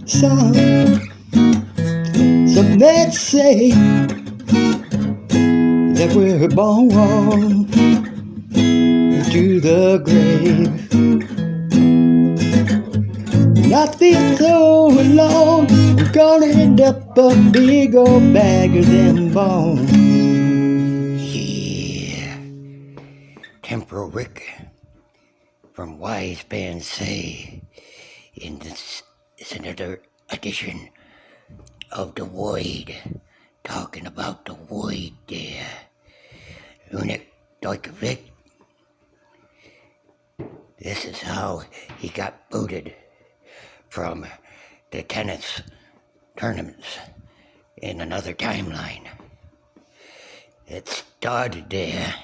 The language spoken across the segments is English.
Some that say that we're born to the grave. And I feel so alone, I'm gonna end up a big old bag of them bones. Yeah, Temperal Rick from Wise Band Say, and this is another edition of the Woid, talking about the Woid there. Rick, this is how he got booted from the tennis tournaments in another timeline. It started there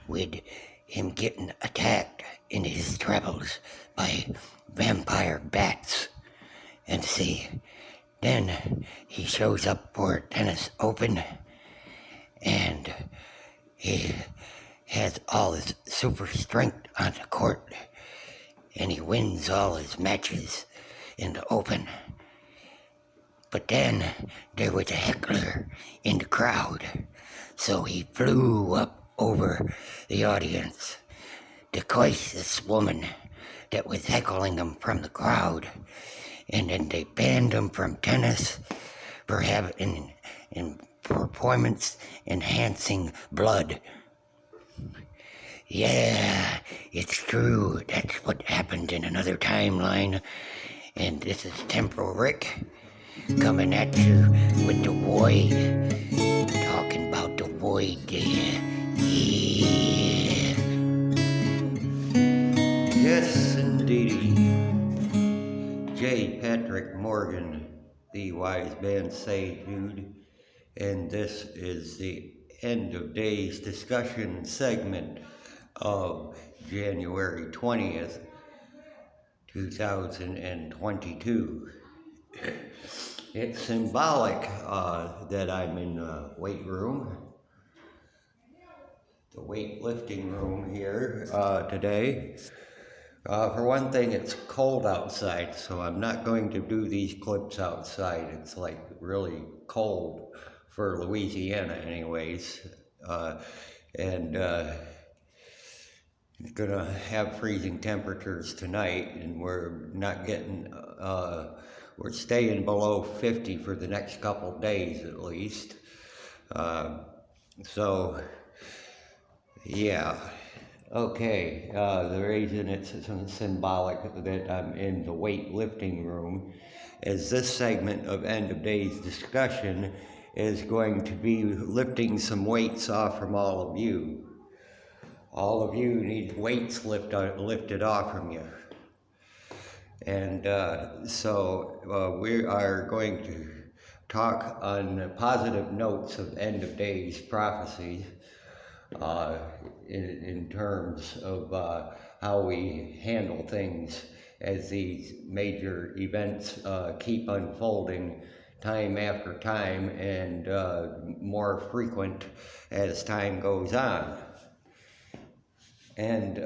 with him getting attacked in his travels by vampire bats. And see, then he shows up for tennis open and he has all his super strength on the court and he wins all his matches in the open. But then there was a heckler in the crowd, so he flew up over the audience to curse this woman that was heckling him from the crowd, and then they banned him from tennis for having in performance enhancing blood. Yeah, it's true. That's what happened in another timeline. And this is Temperal Rick coming at you with the Woid, talking about the Woid there. Yeah. Yes, indeedy. J. Patrick Morgan, the Wise Band Say, dude. And this is the end of days discussion segment of January 20th, 2022. It's symbolic that I'm in the weight room, the weightlifting room here today. For one thing, it's cold outside, so I'm not going to do these clips outside. It's like really cold for Louisiana anyways. And it's gonna have freezing temperatures tonight, and we're not getting, we're staying below 50 for the next couple days at least. So, yeah. Okay, the reason it's symbolic that I'm in the weightlifting room is this segment of end of days discussion is going to be lifting some weights off from all of you. All of you need weights lifted off from you. And so we are going to talk on positive notes of end of days prophecies in terms of how we handle things as these major events keep unfolding time after time and more frequent as time goes on. And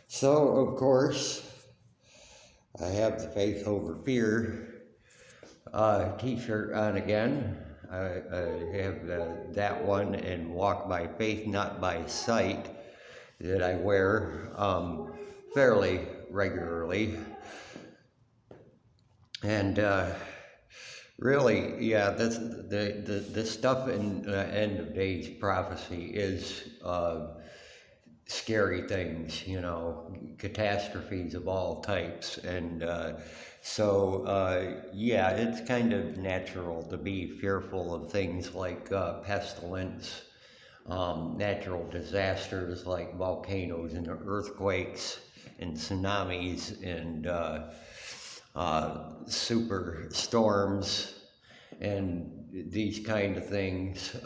so, of course, I have the Faith Over Fear t-shirt on again. I have that one and Walk by Faith, Not by Sight that I wear fairly regularly. And really, yeah, the stuff in End of Days prophecy is scary things, you know, catastrophes of all types. And so, yeah, it's kind of natural to be fearful of things like pestilence, natural disasters like volcanoes and earthquakes and tsunamis and super storms and these kind of things,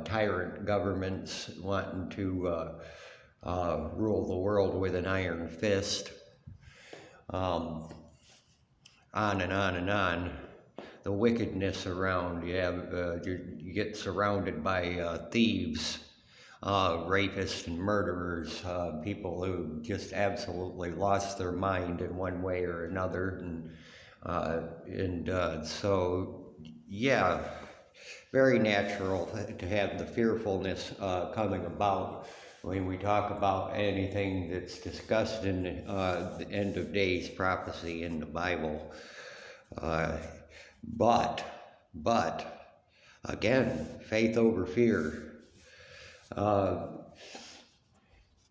tyrant governments wanting to rule the world with an iron fist, on and on and on. The wickedness around, you get surrounded by thieves rapists and murderers, people who just absolutely lost their mind in one way or another, and so yeah, very natural to have the fearfulness coming about when we talk about anything that's discussed in the end of days prophecy in the Bible. But again, faith over fear.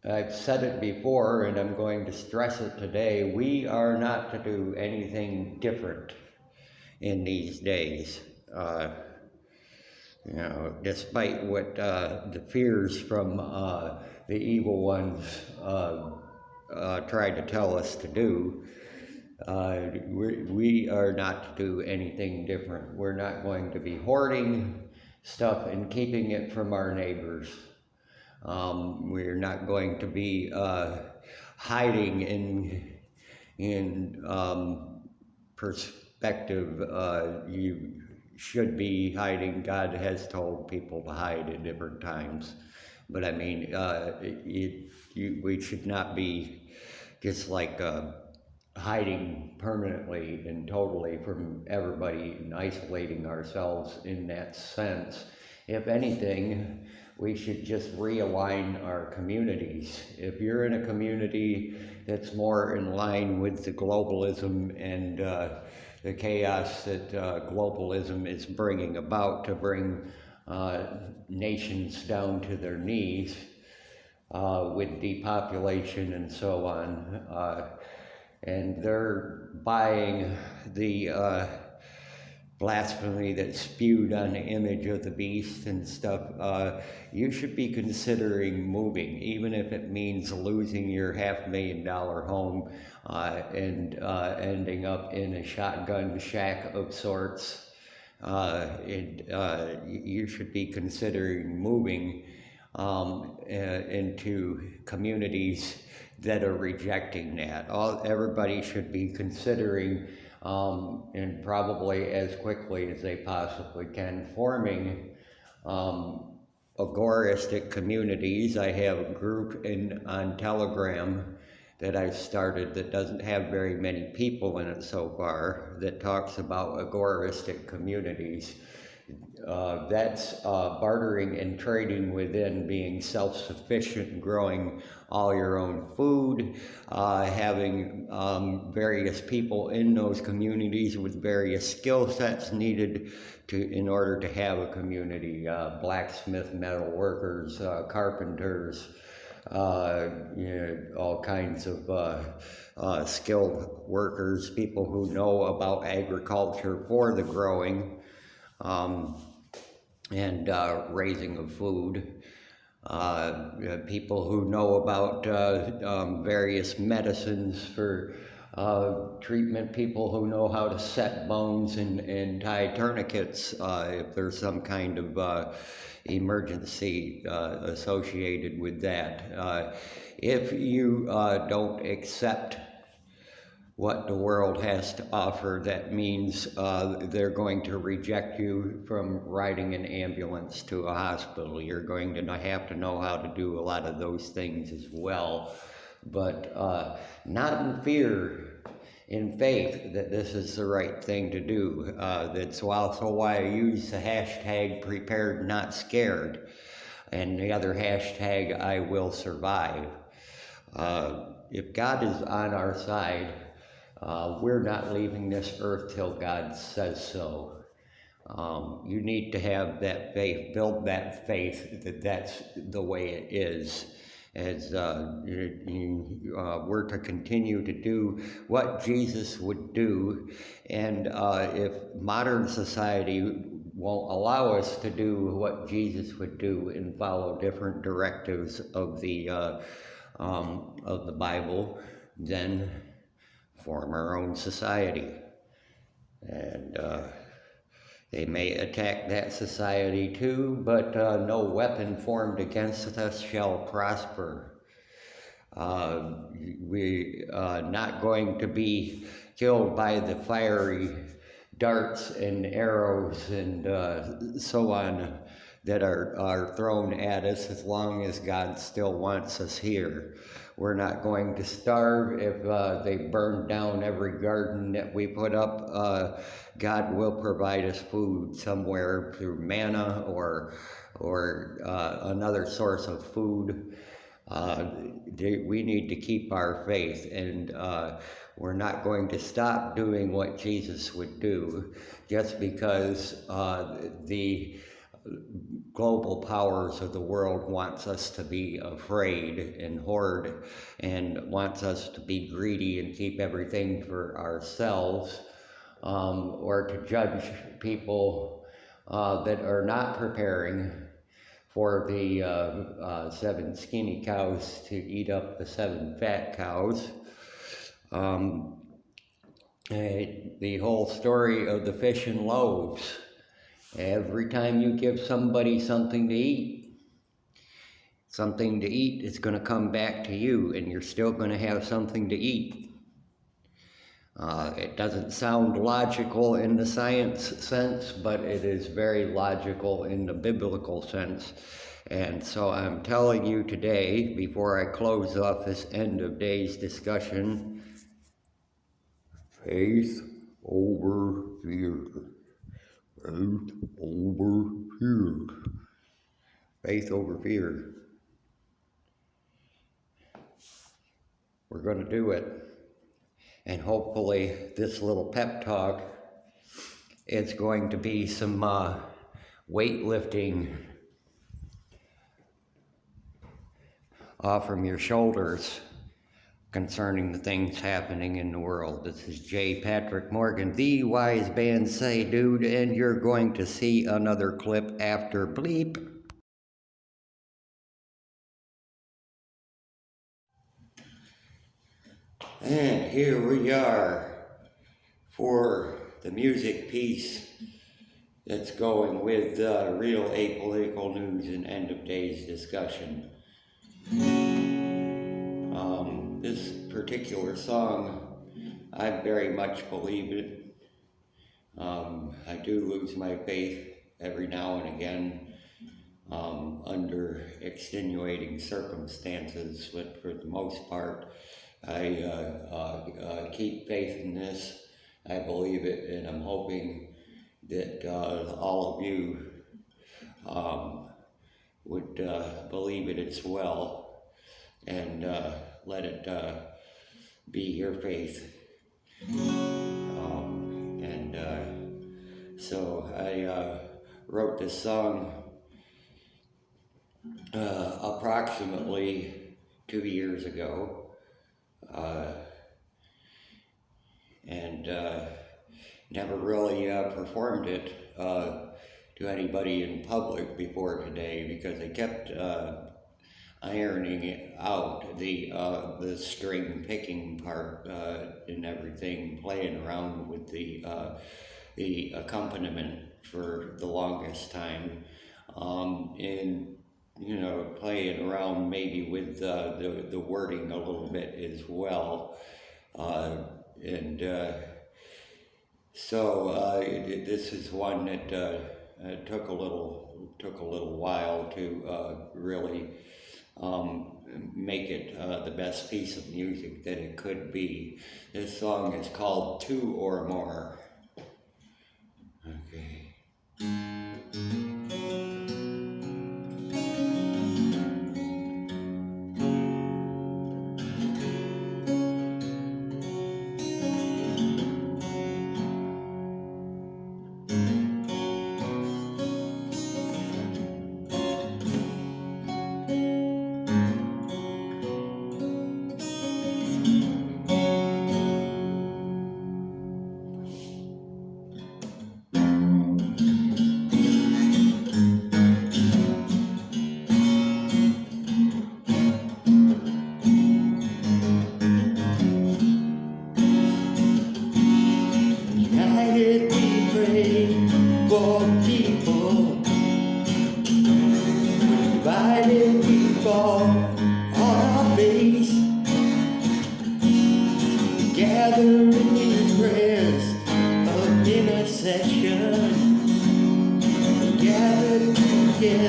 I've said it before, and I'm going to stress it today. We are not to do anything different in these days. Despite what the fears from the evil ones tried to tell us to do, we are not to do anything different. We're not going to be hoarding stuff and keeping it from our neighbors. We're not going to be hiding in perspective. You should be hiding. God has told people to hide at different times. But I mean, we should not be just like hiding permanently and totally from everybody and isolating ourselves in that sense. If anything, we should just realign our communities. If you're in a community that's more in line with the globalism and the chaos that globalism is bringing about to bring nations down to their knees with depopulation and so on, and they're buying the blasphemy that's spewed on the image of the beast and stuff, you should be considering moving, even if it means losing your $500,000 home and ending up in a shotgun shack of sorts. You should be considering moving into communities that are rejecting that. Everybody should be considering, and probably as quickly as they possibly can, forming agoristic communities. I have a group on Telegram that I've started that doesn't have very many people in it so far, that talks about agoristic communities. That's bartering and trading within, being self-sufficient, growing all your own food, having various people in those communities with various skill sets needed in order to have a community, blacksmith, metal workers, carpenters, all kinds of skilled workers, people who know about agriculture for the growing and raising of food, people who know about various medicines for treatment, people who know how to set bones and tie tourniquets if there's some kind of emergency associated with that. If you don't accept what the world has to offer, that means they're going to reject you from riding an ambulance to a hospital. You're going to have to know how to do a lot of those things as well, but not in fear, in faith that this is the right thing to do. That's also why I use the hashtag prepared not scared, and the other hashtag I will survive. If God is on our side, we're not leaving this earth till God says so. You need to have that faith, build that faith that that's the way it is, as we're to continue to do what Jesus would do. And if modern society won't allow us to do what Jesus would do and follow different directives of the Bible, then form our own society. And they may attack that society too, but no weapon formed against us shall prosper. We are not going to be killed by the fiery darts and arrows and so on that are thrown at us as long as God still wants us here. We're not going to starve if they burn down every garden that we put up. God will provide us food somewhere through manna or another source of food. We need to keep our faith, and we're not going to stop doing what Jesus would do just because the global powers of the world wants us to be afraid and hoard and wants us to be greedy and keep everything for ourselves, or to judge people that are not preparing for the 7 skinny cows to eat up the 7 fat cows. The whole story of the fish and loaves. Every time you give somebody something to eat is going to come back to you, and you're still going to have something to eat. It doesn't sound logical in the science sense, but it is very logical in the biblical sense. And so I'm telling you today, before I close off this end of days discussion, faith over fear. Faith over fear. Faith over fear. We're going to do it. And hopefully this little pep talk is going to be some weightlifting off from your shoulders concerning the things happening in the world. This is J. Patrick Morgan, the wise band say dude, and you're going to see another clip after bleep. And here we are for the music piece that's going with real apolitical news and end of days discussion. This particular song, I very much believe it. I do lose my faith every now and again under extenuating circumstances, but for the most part, I keep faith in this. I believe it, and I'm hoping that all of you would believe it as well, and let it be your faith. So I wrote this song approximately 2 years ago, and never really performed it to anybody in public before today, because I kept ironing it out, the string picking part and everything, playing around with the accompaniment for the longest time, and you know, playing around maybe with the wording a little bit as well, so this is one that took a little while to really make it the best piece of music that it could be. This song is called Two or More. Okay. Gathered together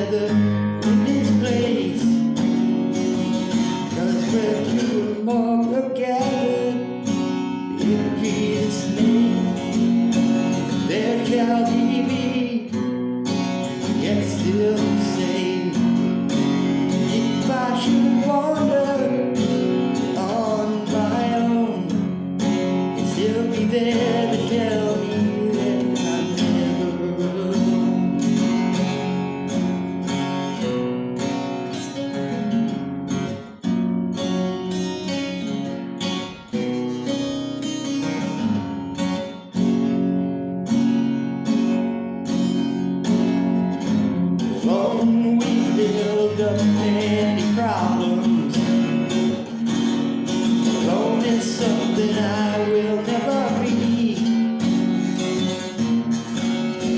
She'll be there to tell me that I'm never alone. Alone we build up many problems. Alone is something I will never be.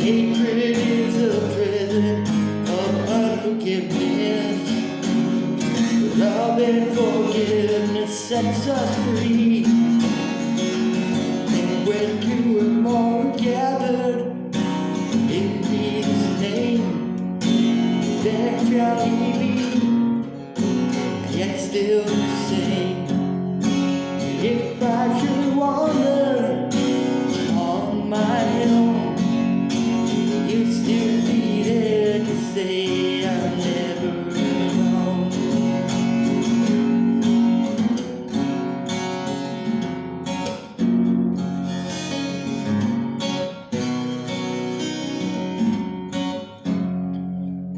Hatred is a prison of unforgiveness. Love and forgiveness sets us free. And when two or more are gathered in Jesus' name, there shall he be, yet still the same. If I should wander on my own, you'd still be there to say I'm never alone.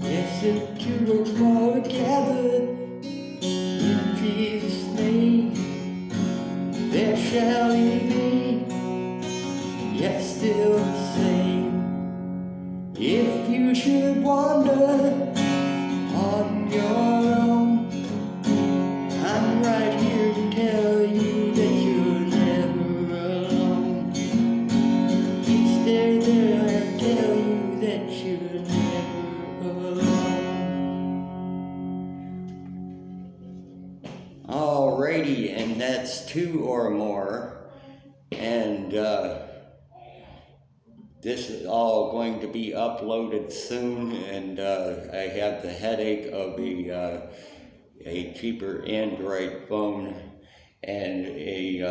Yes, if two or more are gathered in Jesus' name, there shall he be, yet still the same. If you should wander on your own, I'm right here to tell you that you're never alone. He'd stay there and tell you that you're never alone. Alrighty, and that's two or more. And this is all going to be uploaded soon, and I have the headache of a cheaper Android phone and a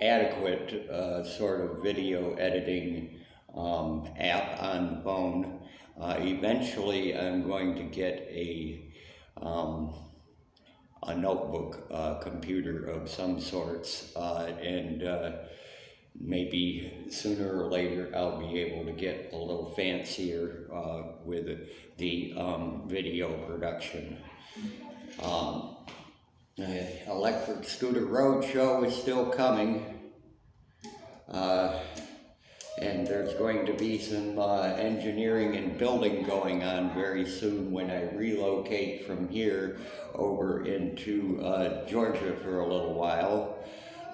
adequate sort of video editing app on the phone. Eventually I'm going to get a notebook computer of some sorts, and maybe sooner or later I'll be able to get a little fancier with the video production. The Electric Scooter Roadshow is still coming, and there's going to be some engineering and building going on very soon when I relocate from here over into Georgia for a little while.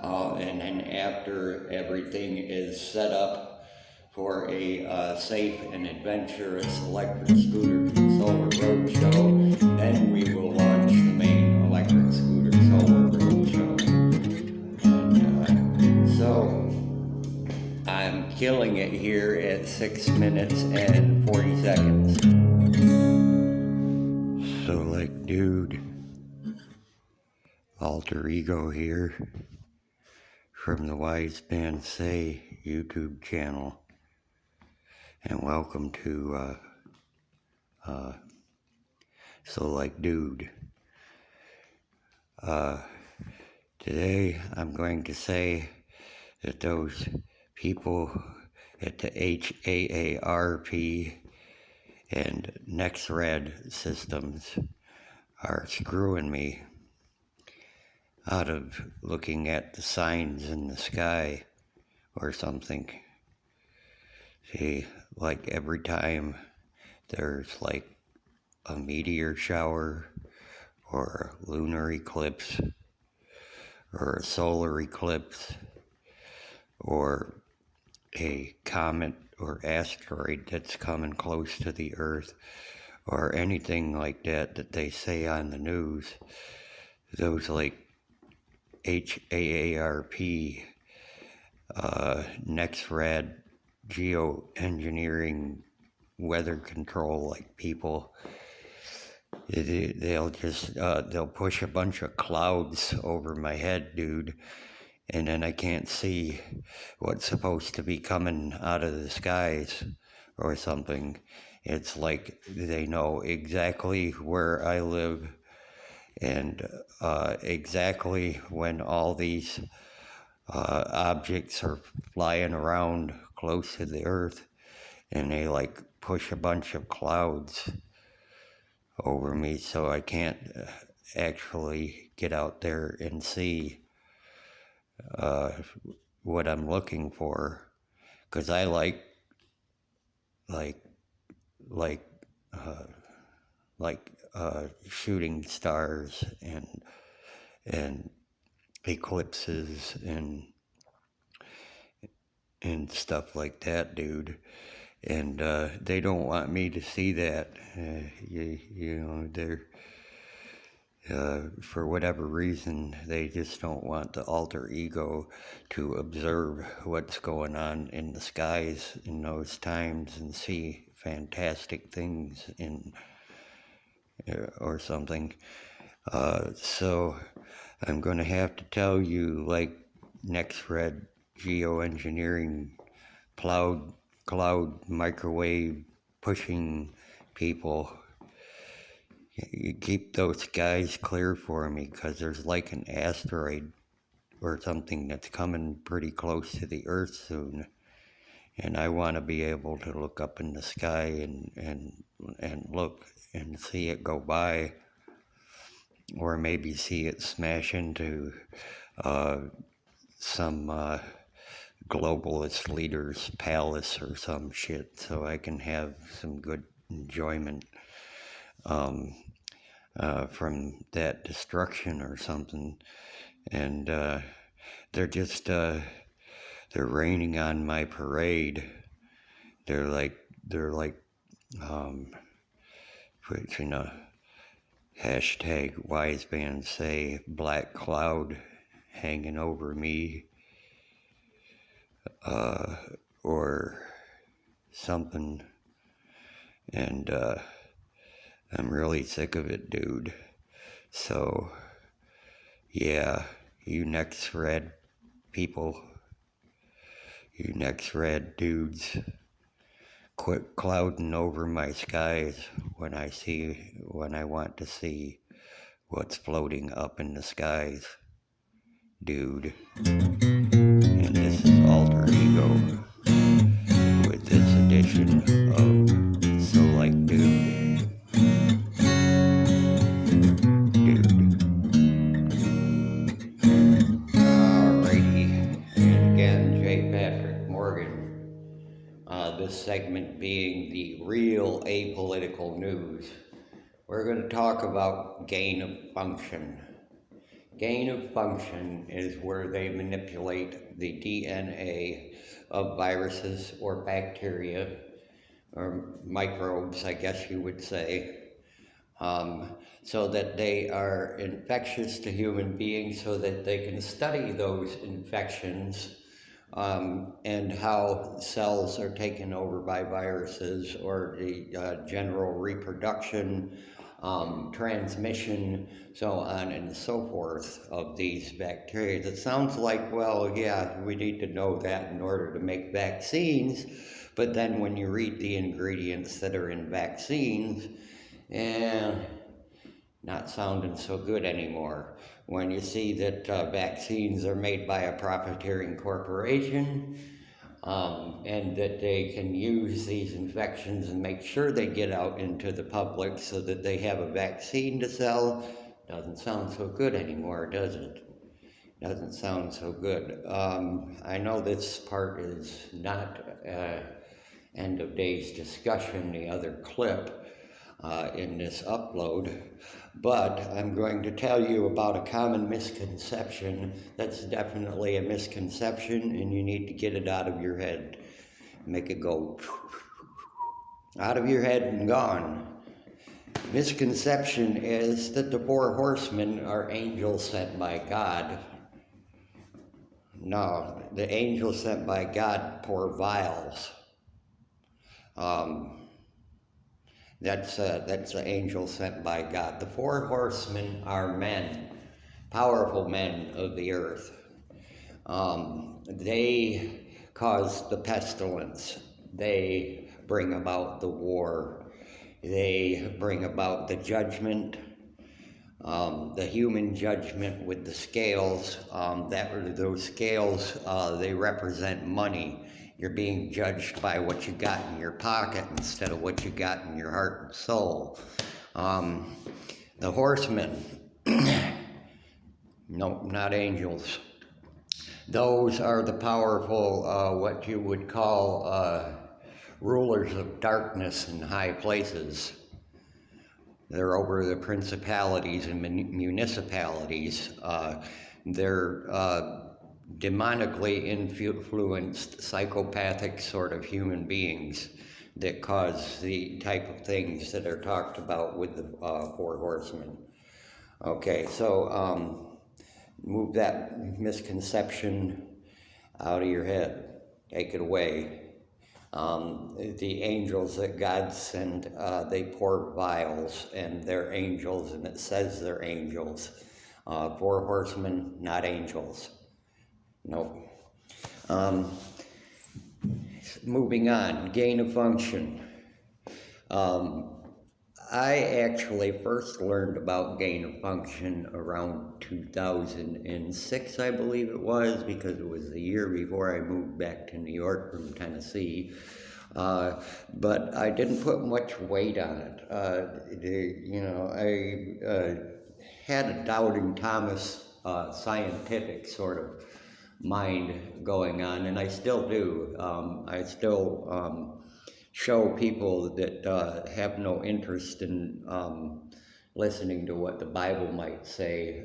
And then after everything is set up for a safe and adventurous electric scooter solar roadshow, then we will launch the main electric scooter solar roadshow. So I'm killing it here at 6 minutes and 40 seconds. So like, dude, Alterego here from the Wise Man Say YouTube channel, and welcome to So Like Dude. Today I'm going to say that those people at the HAARP and Nexrad systems are screwing me out of looking at the signs in the sky or something. See, like every time there's like a meteor shower or a lunar eclipse or a solar eclipse or a comet or asteroid that's coming close to the Earth or anything like that that they say on the news, those like HAARP, Nexrad, geoengineering, weather control like people, they'll just, they'll push a bunch of clouds over my head, dude, and then I can't see what's supposed to be coming out of the skies or something. It's like they know exactly where I live and exactly when all these objects are flying around close to the earth, and they like push a bunch of clouds over me, so I can't actually get out there and see what I'm looking for, because I like like like uh, shooting stars and eclipses and stuff like that, dude. And they don't want me to see that. You know, they're for whatever reason, they just don't want the alter ego to observe what's going on in the skies in those times and see fantastic things in or something. So I'm going to have to tell you, like Nexrad geoengineering, cloud microwave pushing people, you keep those skies clear for me, because there's like an asteroid or something that's coming pretty close to the Earth soon, and I want to be able to look up in the sky and look and see it go by, or maybe see it smash into some globalist leader's palace or some shit, so I can have some good enjoyment from that destruction or something. And they're just they're raining on my parade. They're like putting a hashtag wise man say black cloud hanging over me, or something. And I'm really sick of it, dude. So yeah, you Nexrad people, you Nexrad dudes, quit clouding over my skies when I want to see what's floating up in the skies, dude. And this is Alterego with this edition of So Like Dude. Alrighty, and again, J. Patrick Morgan. This segment being the real apolitical news. We're going to talk about gain of function. Gain of function is where they manipulate the DNA of viruses or bacteria, or microbes, I guess you would say, so that they are infectious to human beings, so that they can study those infections and how cells are taken over by viruses, or the general reproduction, transmission, so on and so forth of these bacteria. It sounds like, well, yeah, we need to know that in order to make vaccines, but then when you read the ingredients that are in vaccines, not sounding so good anymore. When you see that vaccines are made by a profiteering corporation, and that they can use these infections and make sure they get out into the public so that they have a vaccine to sell, doesn't sound so good anymore, does it? Doesn't sound so good. I know this part is not end of day's discussion, the other clip in this upload, but I'm going to tell you about a common misconception that's definitely a misconception, and you need to get it out of your head. Make it go out of your head and gone. Misconception is that the four horsemen are angels sent by God. No, the angels sent by God pour vials. That's an angel sent by God. The four horsemen are men, powerful men of the earth. They cause the pestilence. They bring about the war. They bring about the judgment. the human judgment with the scales, those scales, they represent money. You're being judged by what you got in your pocket instead of what you got in your heart and soul. The horsemen, no, not angels. Those are the powerful, what you would call rulers of darkness in high places. They're over the principalities and municipalities. They're demonically influenced, psychopathic sort of human beings that cause the type of things that are talked about with the four horsemen. Okay, so move that misconception out of your head. Take it away. The angels that God sent, they pour vials, and they're angels, and it says they're angels. Four horsemen, not angels. Nope. Moving on, gain of function. I actually first learned about gain of function around 2006, I believe it was, because it was the year before I moved back to New York from Tennessee. But I didn't put much weight on it. I had a doubting Thomas scientific sort of mind going on, and I still do. I still show people that have no interest in listening to what the Bible might say.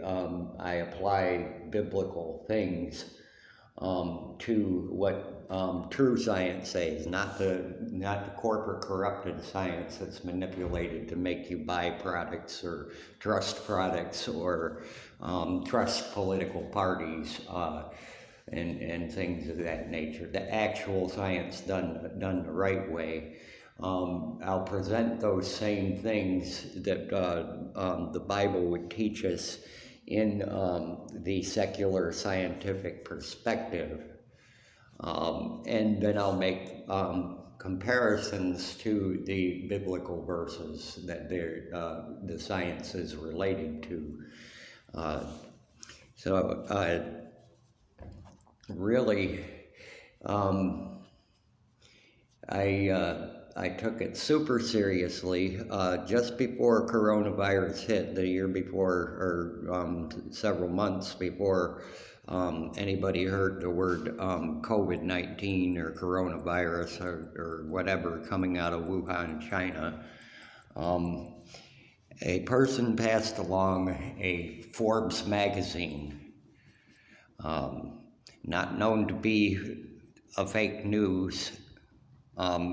I apply biblical things to what true science says, not the corporate corrupted science that's manipulated to make you buy products or trust products or trust political parties. And things of that nature. The actual science done the right way. I'll present those same things that the Bible would teach us in the secular scientific perspective. And then I'll make comparisons to the biblical verses that the science is related to. Really, I took it super seriously just before coronavirus hit, the year before, or several months before anybody heard the word COVID-19 or coronavirus or whatever coming out of Wuhan, China. A person passed along a Forbes magazine, not known to be a fake news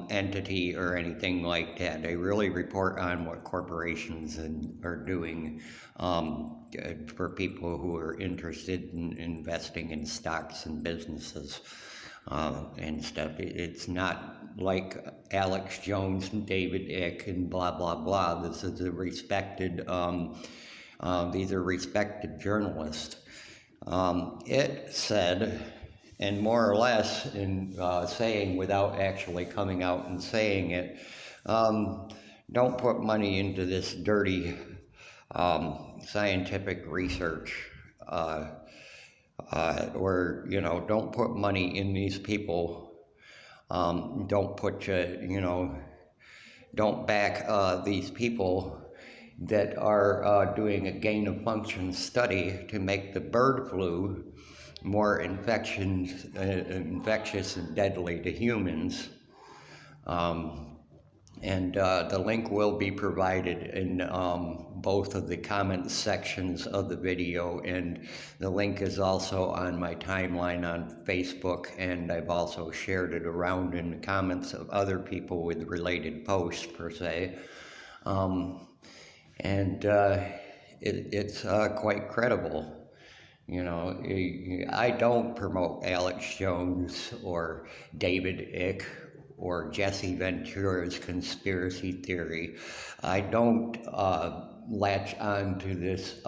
entity or anything like that. They really report on what corporations are doing for people who are interested in investing in stocks and businesses and stuff. It's not like Alex Jones and David Icke and blah, blah, blah. This is a respected, these are respected journalists. It said, and more or less in saying without actually coming out and saying it, don't put money into this dirty scientific research, or, don't put money in these people. Don't put, don't back these people that are doing a gain of function study to make the bird flu more infectious and deadly to humans. And the link will be provided in both of the comment sections of the video, and the link is also on my timeline on Facebook, and I've also shared it around in the comments of other people with related posts per se. It's quite credible. I don't promote Alex Jones or David Icke or Jesse Ventura's conspiracy theory. I don't latch on to this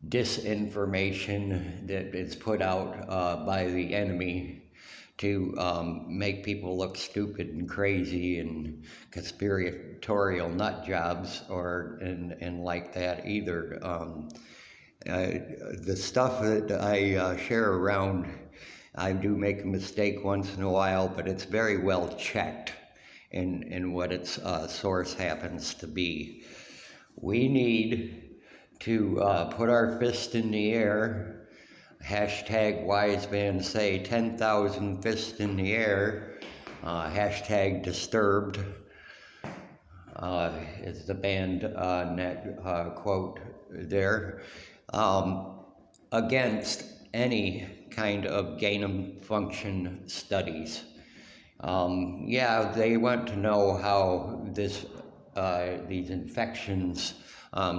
disinformation that is put out by the enemy to make people look stupid and crazy and conspiratorial nut jobs and like that either. The stuff that I share around, I do make a mistake once in a while, but it's very well checked in what its source happens to be. We need to put our fist in the air. Hashtag wise man say 10,000 fists in the air. Hashtag disturbed is the band quote there. Against any kind of gain of function studies. Yeah, they want to know how these infections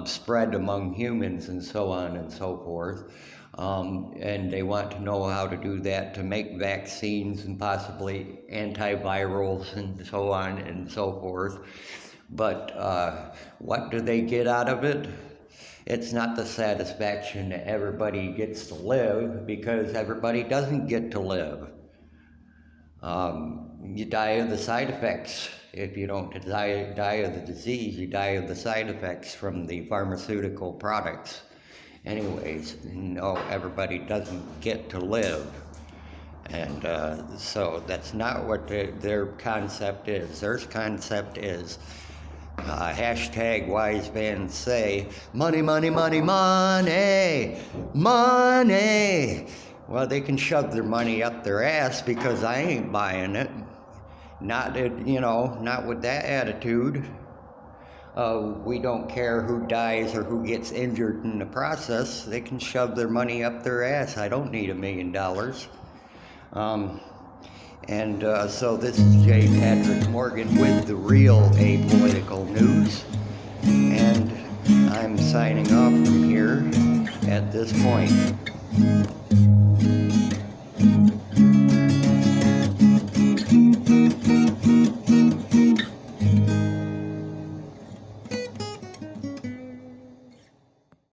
spread among humans and so on and so forth. And they want to know how to do that to make vaccines and possibly antivirals and so on and so forth. But what do they get out of it? It's not the satisfaction that everybody gets to live, because everybody doesn't get to live. You die of the side effects. If you don't die of the disease, you die of the side effects from the pharmaceutical products. Anyways, no, everybody doesn't get to live. And so that's not what their concept is. Their concept is hashtag wise man say, money, money, money, money, money. Well, they can shove their money up their ass, because I ain't buying it. Not with that attitude. We don't care who dies or who gets injured in the process. They can shove their money up their ass. I don't need $1 million. So this is J. Patrick Morgan with the real Apolitical News. And I'm signing off from here at this point.